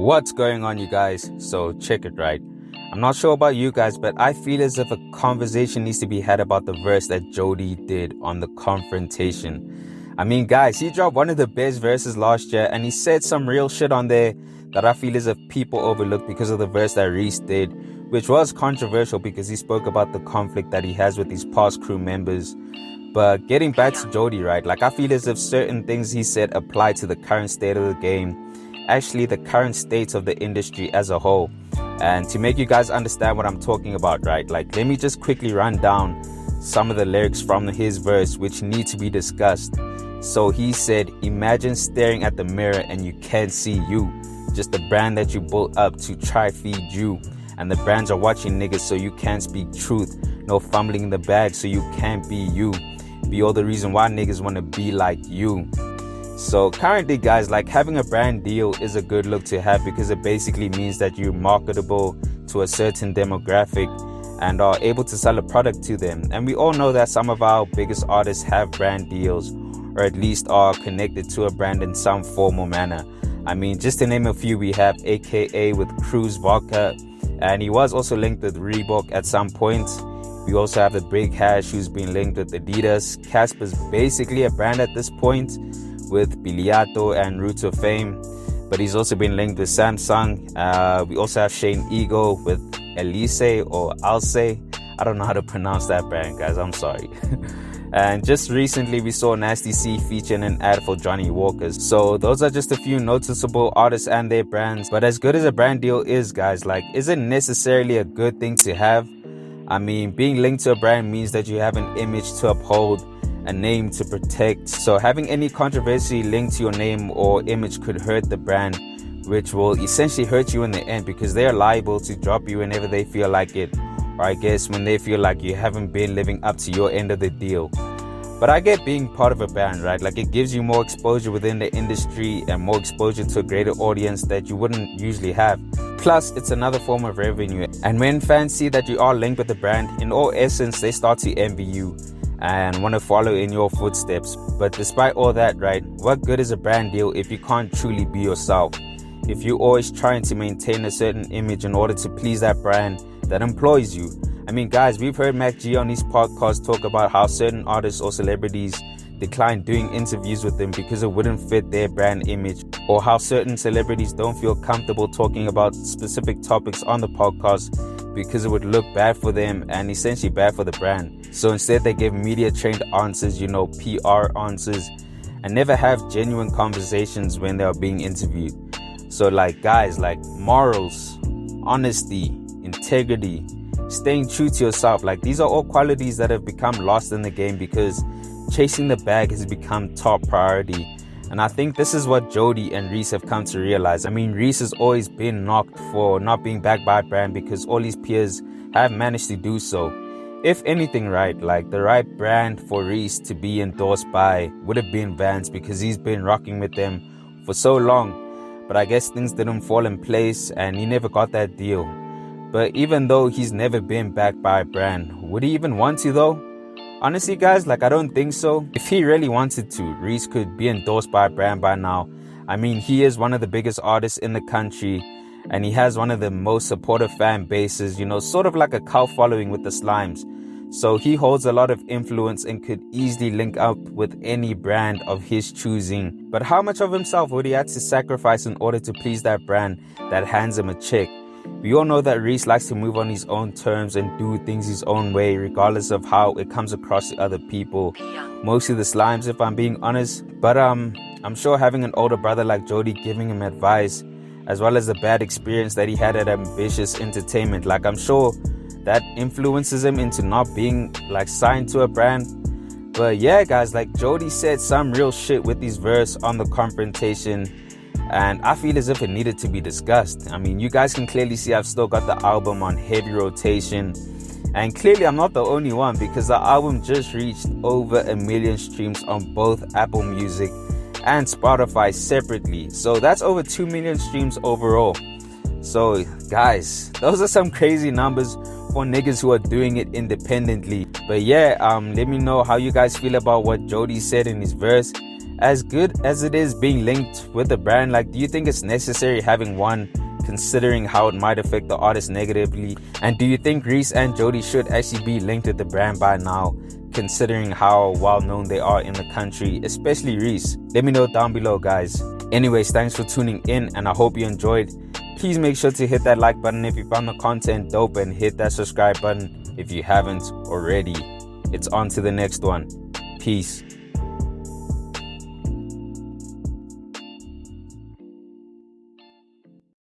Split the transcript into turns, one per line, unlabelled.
What's going on, you guys? So check it, right? I'm not sure about you guys, but I feel as if a conversation needs to be had about the verse that Jody did on the confrontation. I mean, guys, he dropped one of the best verses last year, and he said some real shit on there that I feel as if people overlooked because of the verse that A-Reece did, which was controversial because he spoke about the conflict that he has with his past crew members. But getting back to Jody, right? Like, I feel as if certain things he said apply to the current state of the game, actually the current state of the industry as a whole. And to make you guys understand what I'm talking about, right? Like, let me just quickly run down some of the lyrics from his verse which need to be discussed. So he said, imagine staring at the mirror and you can't see you, just the brand that you built up to try feed you. And the brands are watching niggas so you can't speak truth. No fumbling in the bag so you can't be you. Be all the reason why niggas want to be like you. So currently, guys, like, having a brand deal is a good look to have because it basically means that you're marketable to a certain demographic and are able to sell a product to them. And we all know that some of our biggest artists have brand deals, or at least are connected to a brand in some form or manner. I mean, just to name a few, we have AKA with Cruise Vodka, and he was also linked with Reebok at some point. We also have the Big Hash, who's been linked with Adidas. Casper's basically a brand at this point with Biliato and Roots of Fame, but he's also been linked with Samsung. We also have Shane Eagle with Elise or Alce. I don't know how to pronounce that brand, guys, I'm sorry. And just recently we saw Nasty C featuring an ad for Johnny Walker's. So those are just a few noticeable artists and their brands. But as good as a brand deal is, guys, like, is it necessarily a good thing to have? I mean, being linked to a brand means that you have an image to uphold, a name to protect. So having any controversy linked to your name or image could hurt the brand, which will essentially hurt you in the end because they are liable to drop you whenever they feel like it, or I guess when they feel like you haven't been living up to your end of the deal. But I get being part of a band, right? Like, it gives you more exposure within the industry and more exposure to a greater audience that you wouldn't usually have. Plus, it's another form of revenue. And when fans see that you are linked with the brand, in all essence, they start to envy you and want to follow in your footsteps. But despite all that, right, what good is a brand deal if you can't truly be yourself? If you're always trying to maintain a certain image in order to please that brand that employs you. I mean, guys, we've heard Mac G on his podcast talk about how certain artists or celebrities decline doing interviews with them because it wouldn't fit their brand image, or how certain celebrities don't feel comfortable talking about specific topics on the podcast because it would look bad for them and essentially bad for the brand. So instead they give media trained answers, you know, PR answers, and never have genuine conversations when they are being interviewed. So, like, guys, like, morals, honesty, integrity, staying true to yourself, like, these are all qualities that have become lost in the game because chasing the bag has become top priority. And I think this is what Jody and A-Reece have come to realize. I mean, A-Reece has always been knocked for not being backed by a brand because all his peers have managed to do so. If anything, right, like, the right brand for A-Reece to be endorsed by would have been Vans because he's been rocking with them for so long. But I guess things didn't fall in place and he never got that deal. But even though he's never been backed by a brand, would he even want to though? Honestly, guys, like, I don't think so. If he really wanted to, A-Reece could be endorsed by a brand by now. I mean, he is one of the biggest artists in the country and he has one of the most supportive fan bases, you know, sort of like a cult following with the Slimes. So he holds a lot of influence and could easily link up with any brand of his choosing. But how much of himself would he have to sacrifice in order to please that brand that hands him a check? We all know that A-Reece likes to move on his own terms and do things his own way, regardless of how it comes across to other people. Mostly the Slimes, if I'm being honest. But I'm sure having an older brother like Jody giving him advice, as well as the bad experience that he had at Ambitious Entertainment, like, I'm sure that influences him into not being, like, signed to a brand. But yeah, guys, like, Jody said some real shit with his verse on the confrontation, and I feel as if it needed to be discussed. I mean, you guys can clearly see I've still got the album on heavy rotation, and clearly I'm not the only one because the album just reached over 1 million streams on both Apple Music and Spotify separately. So that's over 2 million streams overall. So guys, those are some crazy numbers for niggas who are doing it independently. But yeah, let me know how you guys feel about what Jody said in his verse, as good as it is being linked with the brand, like, do you think it's necessary having one, considering how it might affect the artist negatively? And do you think Reece and Jody should actually be linked with the brand by now, considering how well known they are in the country, especially Reece? Let me know down below, guys. Anyways, thanks for tuning in, and I hope you enjoyed. Please make sure to hit that like button if you found the content dope, and hit that subscribe button if you haven't already. It's on to the next one. Peace.